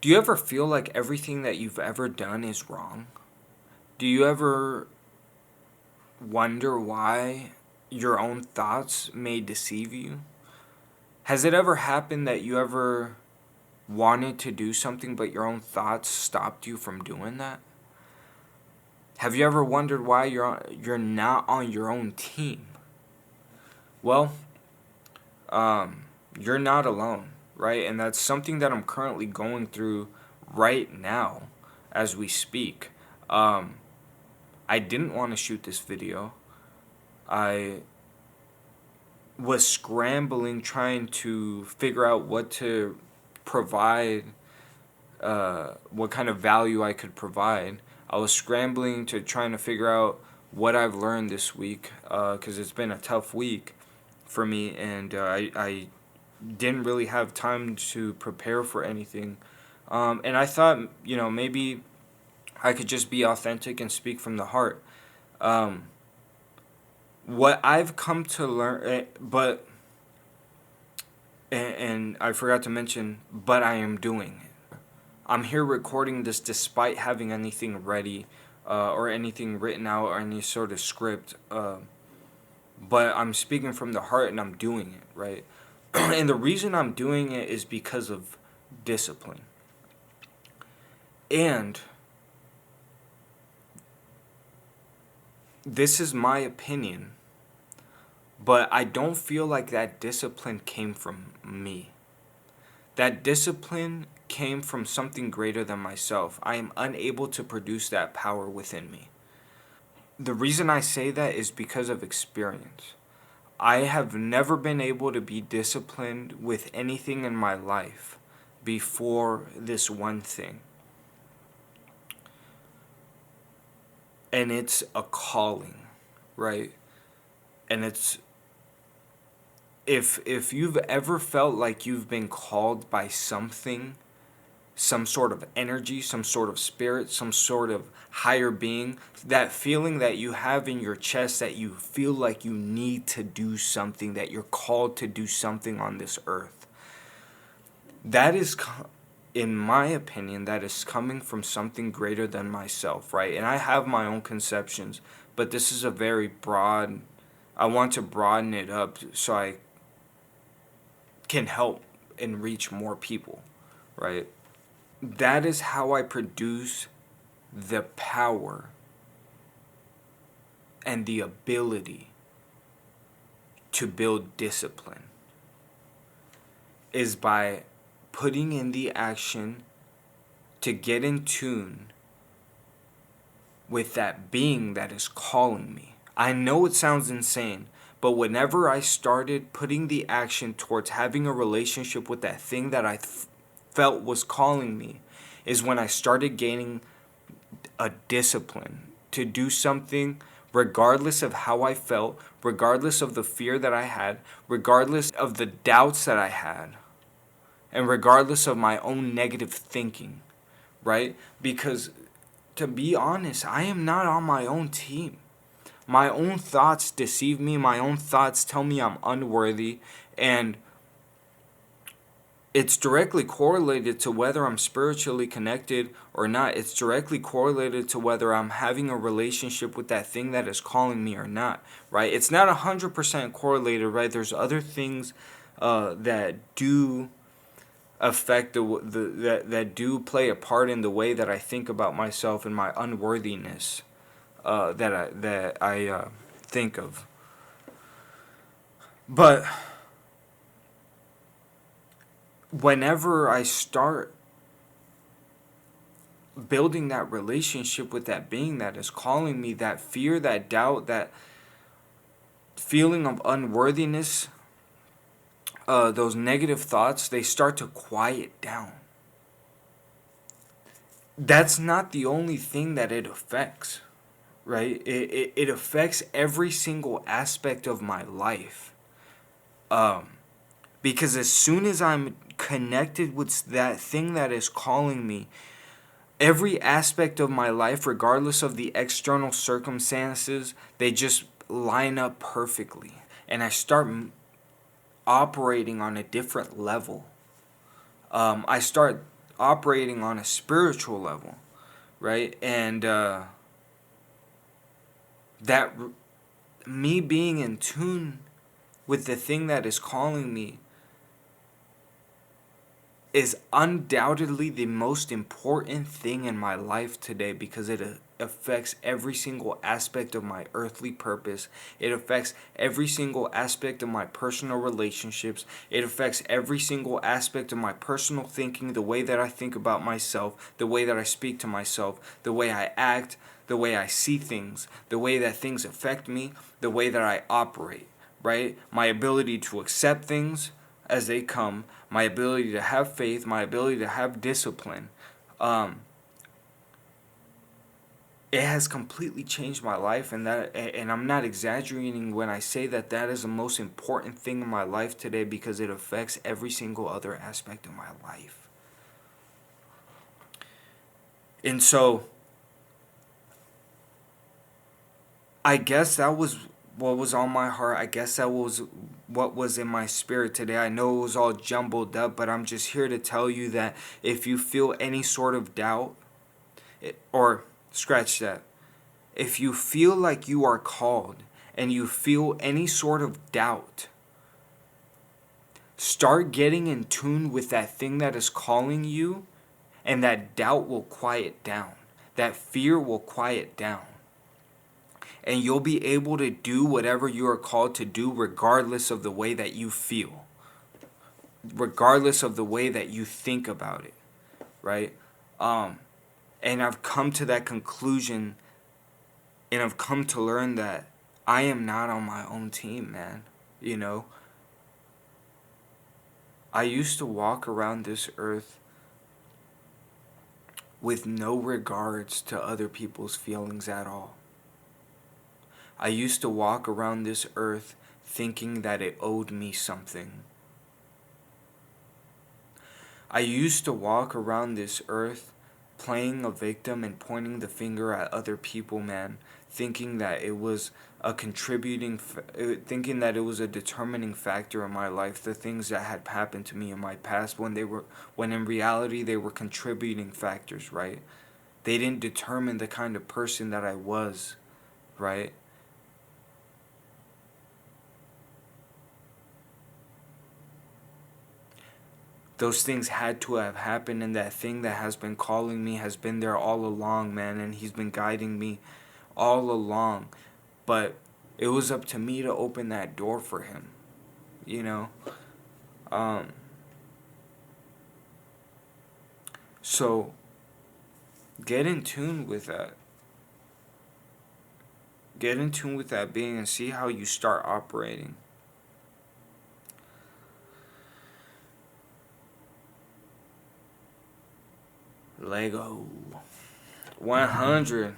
Do you ever feel like everything that you've ever done is wrong? Do you ever wonder why your own thoughts may deceive you? Has it ever happened that you ever wanted to do something but your own thoughts stopped you from doing that? Have you ever wondered why you're not on your own team? Well, you're not alone, right? And that's something that I'm currently going through right now as we speak. Um, I didn't want to shoot this video. I was scrambling trying to figure out what to provide, what kind of value I could provide. I was scrambling to trying to figure out what I've learned this week, because it's been a tough week for me, and I didn't really have time to prepare for anything. And I thought, maybe I could just be authentic and speak from the heart. Um, what I've come to learn, and I forgot to mention, but I am doing it. I'm here recording this despite having anything ready, or anything written out or any sort of script. But I'm speaking from the heart and I'm doing it, right? And the reason I'm doing it is because of discipline. And this is my opinion, but I don't feel like that discipline came from me. That discipline came from something greater than myself. I am unable to produce that power within me. The reason I say that is because of experience. I have never been able to be disciplined with anything in my life before this one thing. And it's a calling, right? And it's if you've ever felt like you've been called by something, some sort of energy, some sort of spirit, some sort of higher being, that feeling that you have in your chest that you feel like you need to do something, that you're called to do something on this earth. That is, in my opinion, that is coming from something greater than myself, right? And I have my own conceptions, but this is a very broad, I want to broaden it up so I can help and reach more people, right? That is how I produce the power and the ability to build discipline, is by putting in the action to get in tune with that being that is calling me. I know it sounds insane, but whenever I started putting the action towards having a relationship with that thing that I felt was calling me, is when I started gaining a discipline to do something regardless of how I felt, regardless of the fear that I had, regardless of the doubts that I had, and regardless of my own negative thinking, right? Because to be honest, I am not on my own team. My own thoughts deceive me. My own thoughts tell me I'm unworthy. And it's directly correlated to whether I'm spiritually connected or not. It's directly correlated to whether I'm having a relationship with that thing that is calling me or not, right? It's not 100% correlated, right? There's other things that do affect that do play a part in the way that I think about myself and my unworthiness, that I think of. But whenever I start building that relationship with that being that is calling me, that fear, that doubt, that feeling of unworthiness, those negative thoughts, they start to quiet down. That's not the only thing that it affects, right? It affects every single aspect of my life. Because as soon as I'm connected with that thing that is calling me, every aspect of my life, regardless of the external circumstances, they just line up perfectly. And I start operating on a different level. I start operating on a spiritual level, right? And that me being in tune with the thing that is calling me is undoubtedly the most important thing in my life today, because it affects every single aspect of my earthly purpose. It affects every single aspect of my personal relationships. It affects every single aspect of my personal thinking, the way that I think about myself, the way that I speak to myself, the way I act, the way I see things, the way that things affect me, the way that I operate, right? My ability to accept things as they come, my ability to have faith, my ability to have discipline. It has completely changed my life, and I'm not exaggerating when I say that that is the most important thing in my life today, because it affects every single other aspect of my life. And so I guess that was what was on my heart. I guess that was what was in my spirit today. I know it was all jumbled up, but I'm just here to tell you that if you feel any sort of doubt, or scratch that, if you feel like you are called and you feel any sort of doubt, start getting in tune with that thing that is calling you, and that doubt will quiet down. That fear will quiet down. And you'll be able to do whatever you are called to do, regardless of the way that you feel, regardless of the way that you think about it, right? And I've come to that conclusion, and I've come to learn that I am not on my own team, man. You know, I used to walk around this earth with no regards to other people's feelings at all. I used to walk around this earth thinking that it owed me something. I used to walk around this earth playing a victim and pointing the finger at other people, man, thinking that it was thinking that it was a determining factor in my life, the things that had happened to me in my past, when in reality they were contributing factors, right? They didn't determine the kind of person that I was, right? Those things had to have happened, and that thing that has been calling me has been there all along, man, and he's been guiding me all along. But it was up to me to open that door for him, you know? So get in tune with that. Get in tune with that being and see how you start operating. Lego 100.